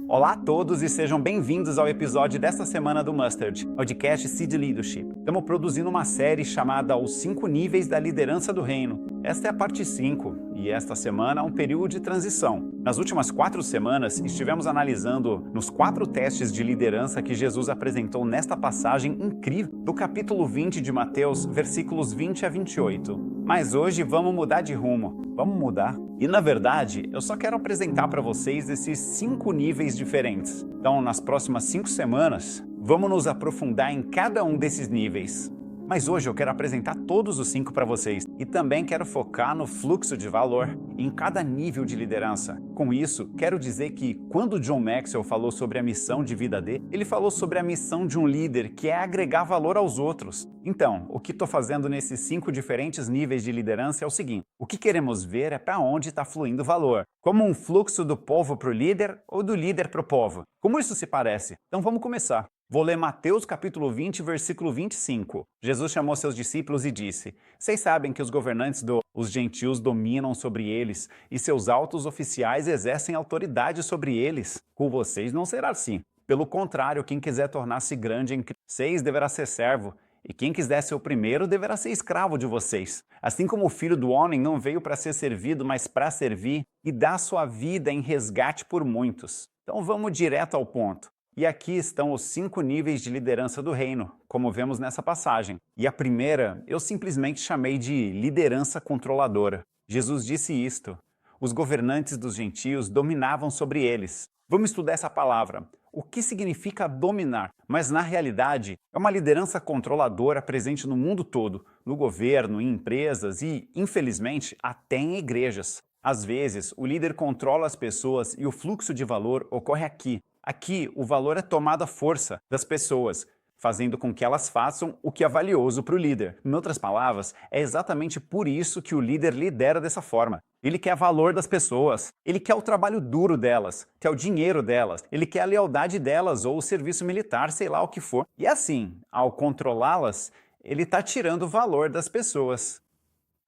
Olá a todos e sejam bem-vindos ao episódio desta semana do Mustard, podcast Seed Leadership. Estamos produzindo uma série chamada Os 5 Níveis da Liderança do Reino. Esta é a parte 5 e esta semana é um período de transição. Nas últimas 4 semanas, estivemos analisando nos 4 testes de liderança que Jesus apresentou nesta passagem incrível do capítulo 20 de Mateus, versículos 20 a 28. Mas hoje vamos mudar de rumo. Vamos mudar. E na verdade, eu só quero apresentar para vocês esses 5 níveis diferentes. Então, nas próximas 5 semanas, vamos nos aprofundar em cada um desses níveis. Mas hoje eu quero apresentar todos os 5 para vocês e também quero focar no fluxo de valor em cada nível de liderança. Com isso, quero dizer que quando John Maxwell falou sobre a missão de vida dele, ele falou sobre a missão de um líder, que é agregar valor aos outros. Então, o que estou fazendo nesses 5 diferentes níveis de liderança é o seguinte: o que queremos ver é para onde está fluindo valor. Como um fluxo do povo para o líder ou do líder para o povo. Como isso se parece? Então vamos começar. Vou ler Mateus capítulo 20, versículo 25. Jesus chamou seus discípulos e disse: Vocês sabem que os governantes dos gentios dominam sobre eles, e seus altos oficiais exercem autoridade sobre eles. Com vocês não será assim. Pelo contrário, quem quiser tornar-se grande em vocês deverá ser servo, e quem quiser ser o primeiro deverá ser escravo de vocês. Assim como o Filho do Homem não veio para ser servido, mas para servir e dar sua vida em resgate por muitos. Então vamos direto ao ponto. E aqui estão os 5 níveis de liderança do reino, como vemos nessa passagem. E a primeira, eu simplesmente chamei de liderança controladora. Jesus disse isto: os governantes dos gentios dominavam sobre eles. Vamos estudar essa palavra. O que significa dominar? Mas na realidade, é uma liderança controladora presente no mundo todo, no governo, em empresas e, infelizmente, até em igrejas. Às vezes, o líder controla as pessoas e o fluxo de valor ocorre aqui. Aqui, o valor é tomado à força das pessoas, fazendo com que elas façam o que é valioso para o líder. Em outras palavras, é exatamente por isso que o líder lidera dessa forma. Ele quer valor das pessoas, ele quer o trabalho duro delas, quer o dinheiro delas, ele quer a lealdade delas ou o serviço militar, sei lá o que for. E assim, ao controlá-las, ele está tirando o valor das pessoas.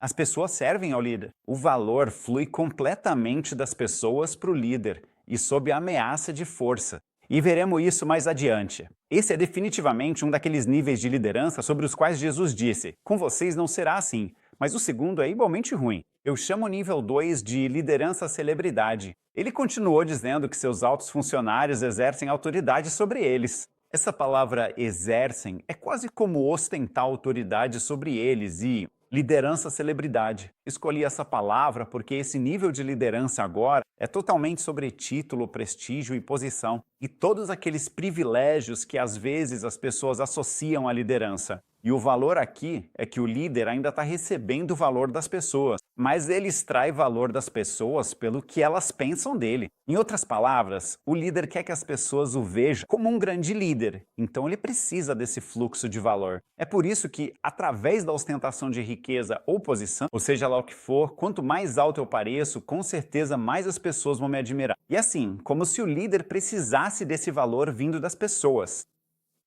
As pessoas servem ao líder. O valor flui completamente das pessoas para o líder e sob a ameaça de força. E veremos isso mais adiante. Esse é definitivamente um daqueles níveis de liderança sobre os quais Jesus disse: com vocês não será assim. Mas o segundo é igualmente ruim. Eu chamo o nível 2 de liderança celebridade. Ele continuou dizendo que seus altos funcionários exercem autoridade sobre eles. Essa palavra exercem é quase como ostentar autoridade sobre eles e liderança celebridade. Escolhi essa palavra porque esse nível de liderança agora é totalmente sobre título, prestígio e posição, e todos aqueles privilégios que às vezes as pessoas associam à liderança. E o valor aqui é que o líder ainda está recebendo o valor das pessoas, mas ele extrai valor das pessoas pelo que elas pensam dele. Em outras palavras, o líder quer que as pessoas o vejam como um grande líder, então ele precisa desse fluxo de valor. É por isso que, através da ostentação de riqueza ou posição, ou seja lá o que for, quanto mais alto eu pareço, com certeza mais as pessoas vão me admirar. E assim, como se o líder precisasse desse valor vindo das pessoas.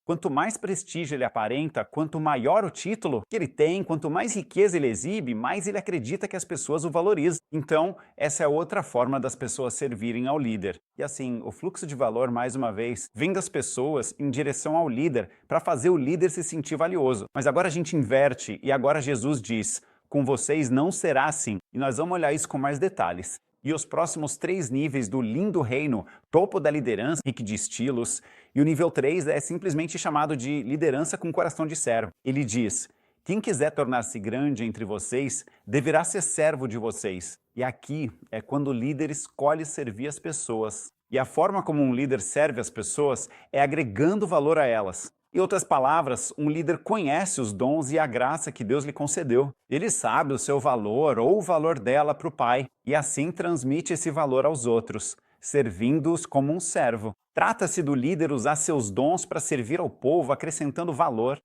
Quanto mais prestígio ele aparenta, quanto maior o título que ele tem, quanto mais riqueza ele exibe, mais ele acredita que as pessoas o valorizam. Então, essa é outra forma das pessoas servirem ao líder. E assim, o fluxo de valor, mais uma vez, vem das pessoas em direção ao líder para fazer o líder se sentir valioso. Mas agora a gente inverte e agora Jesus diz: com vocês não será assim. E nós vamos olhar isso com mais detalhes. E os próximos 3 níveis do lindo reino, topo da liderança, rico de estilos, e o nível 3 é simplesmente chamado de liderança com coração de servo. Ele diz: quem quiser tornar-se grande entre vocês, deverá ser servo de vocês. E aqui é quando o líder escolhe servir as pessoas. E a forma como um líder serve as pessoas é agregando valor a elas. Em outras palavras, um líder conhece os dons e a graça que Deus lhe concedeu. Ele sabe o seu valor ou o valor dela para o Pai, e assim transmite esse valor aos outros, servindo-os como um servo. Trata-se do líder usar seus dons para servir ao povo, acrescentando valor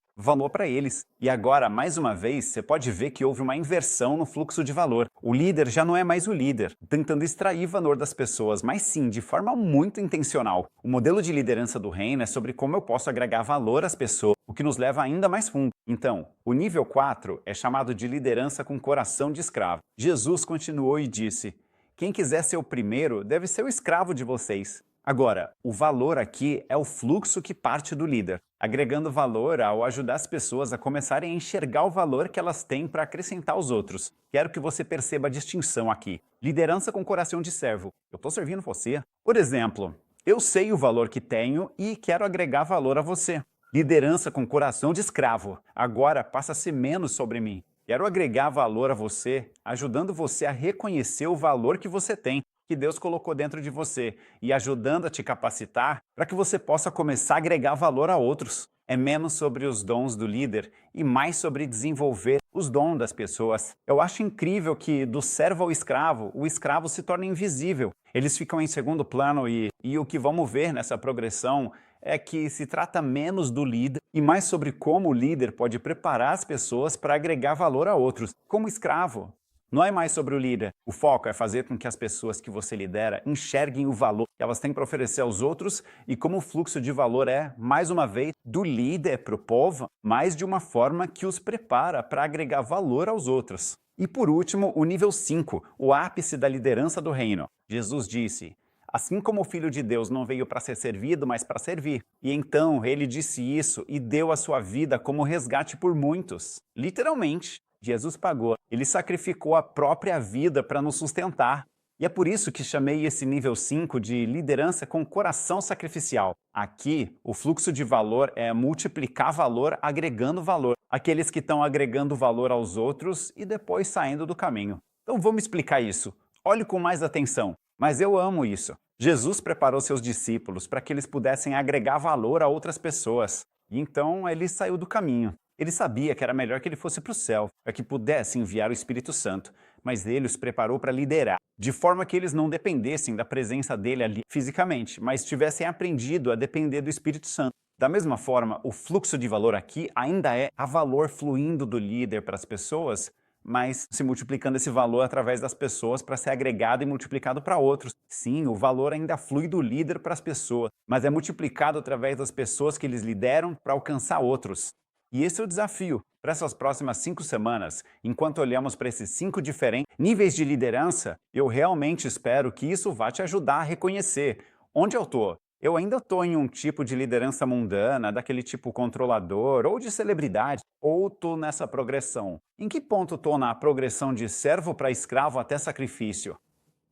para eles. E agora, mais uma vez, você pode ver que houve uma inversão no fluxo de valor. O líder já não é mais o líder, tentando extrair valor das pessoas, mas sim, de forma muito intencional. O modelo de liderança do reino é sobre como eu posso agregar valor às pessoas, o que nos leva ainda mais fundo. Então, o nível 4 é chamado de liderança com coração de escravo. Jesus continuou e disse: quem quiser ser o primeiro deve ser o escravo de vocês. Agora, o valor aqui é o fluxo que parte do líder, agregando valor ao ajudar as pessoas a começarem a enxergar o valor que elas têm para acrescentar aos outros. Quero que você perceba a distinção aqui. Liderança com coração de servo. Eu estou servindo você. Por exemplo, eu sei o valor que tenho e quero agregar valor a você. Liderança com coração de escravo. Agora passa a ser menos sobre mim. Quero agregar valor a você, ajudando você a reconhecer o valor que você tem, que Deus colocou dentro de você, e ajudando a te capacitar para que você possa começar a agregar valor a outros. É menos sobre os dons do líder e mais sobre desenvolver os dons das pessoas. Eu acho incrível que do servo ao escravo, o escravo se torna invisível. Eles ficam em segundo plano e o que vamos ver nessa progressão é que se trata menos do líder e mais sobre como o líder pode preparar as pessoas para agregar valor a outros. Como escravo, não é mais sobre o líder. O foco é fazer com que as pessoas que você lidera enxerguem o valor que elas têm para oferecer aos outros e como o fluxo de valor é, mais uma vez, do líder para o povo, mas de uma forma que os prepara para agregar valor aos outros. E por último, o nível 5, o ápice da liderança do reino. Jesus disse: assim como o Filho de Deus não veio para ser servido, mas para servir. E então ele disse isso e deu a sua vida como resgate por muitos. Literalmente, Jesus pagou. Ele sacrificou a própria vida para nos sustentar. E é por isso que chamei esse nível 5 de liderança com coração sacrificial. Aqui, o fluxo de valor é multiplicar valor agregando valor. Aqueles que estão agregando valor aos outros e depois saindo do caminho. Então vamos explicar isso. Olhe com mais atenção. Mas eu amo isso. Jesus preparou seus discípulos para que eles pudessem agregar valor a outras pessoas. E então ele saiu do caminho. Ele sabia que era melhor que ele fosse para o céu, para que pudesse enviar o Espírito Santo. Mas ele os preparou para liderar, de forma que eles não dependessem da presença dele ali fisicamente, mas tivessem aprendido a depender do Espírito Santo. Da mesma forma, o fluxo de valor aqui ainda é a valor fluindo do líder para as pessoas, mas se multiplicando esse valor através das pessoas para ser agregado e multiplicado para outros. Sim, o valor ainda flui do líder para as pessoas, mas é multiplicado através das pessoas que eles lideram para alcançar outros. E esse é o desafio para essas próximas 5 semanas. Enquanto olhamos para esses 5 diferentes níveis de liderança, eu realmente espero que isso vá te ajudar a reconhecer onde eu estou. Eu ainda estou em um tipo de liderança mundana, daquele tipo controlador ou de celebridade, ou estou nessa progressão? Em que ponto estou na progressão de servo para escravo até sacrifício?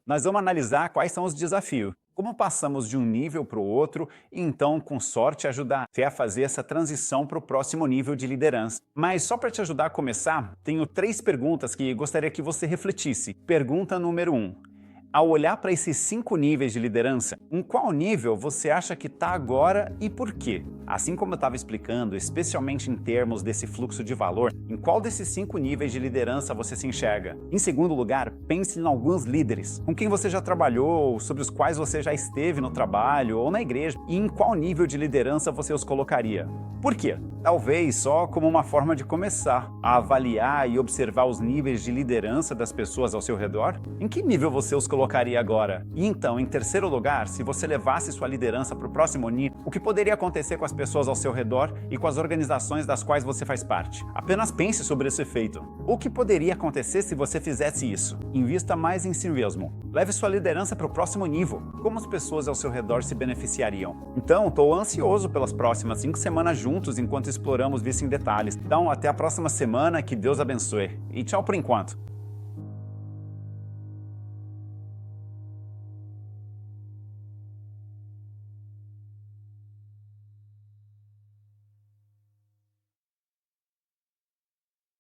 Nós vamos analisar quais são os desafios, como passamos de um nível para o outro e então, com sorte, ajudar a fazer essa transição para o próximo nível de liderança. Mas só para te ajudar a começar, tenho 3 perguntas que gostaria que você refletisse. Pergunta número 1. Ao olhar para esses 5 níveis de liderança, em qual nível você acha que está agora e por quê? Assim como eu estava explicando, especialmente em termos desse fluxo de valor, em qual desses 5 níveis de liderança você se enxerga? Em segundo lugar, pense em alguns líderes, com quem você já trabalhou, sobre os quais você já esteve no trabalho ou na igreja, e em qual nível de liderança você os colocaria. Por quê? Talvez só como uma forma de começar a avaliar e observar os níveis de liderança das pessoas ao seu redor. Em que nível você os colocaria agora? E então, em terceiro lugar, se você levasse sua liderança para o próximo nível, o que poderia acontecer com as pessoas ao seu redor e com as organizações das quais você faz parte? Apenas pense sobre esse efeito. O que poderia acontecer se você fizesse isso? Invista mais em si mesmo. Leve sua liderança para o próximo nível. Como as pessoas ao seu redor se beneficiariam? Então, estou ansioso pelas próximas 5 semanas juntos enquanto exploramos isso em detalhes. Então, até a próxima semana, que Deus abençoe. E tchau por enquanto.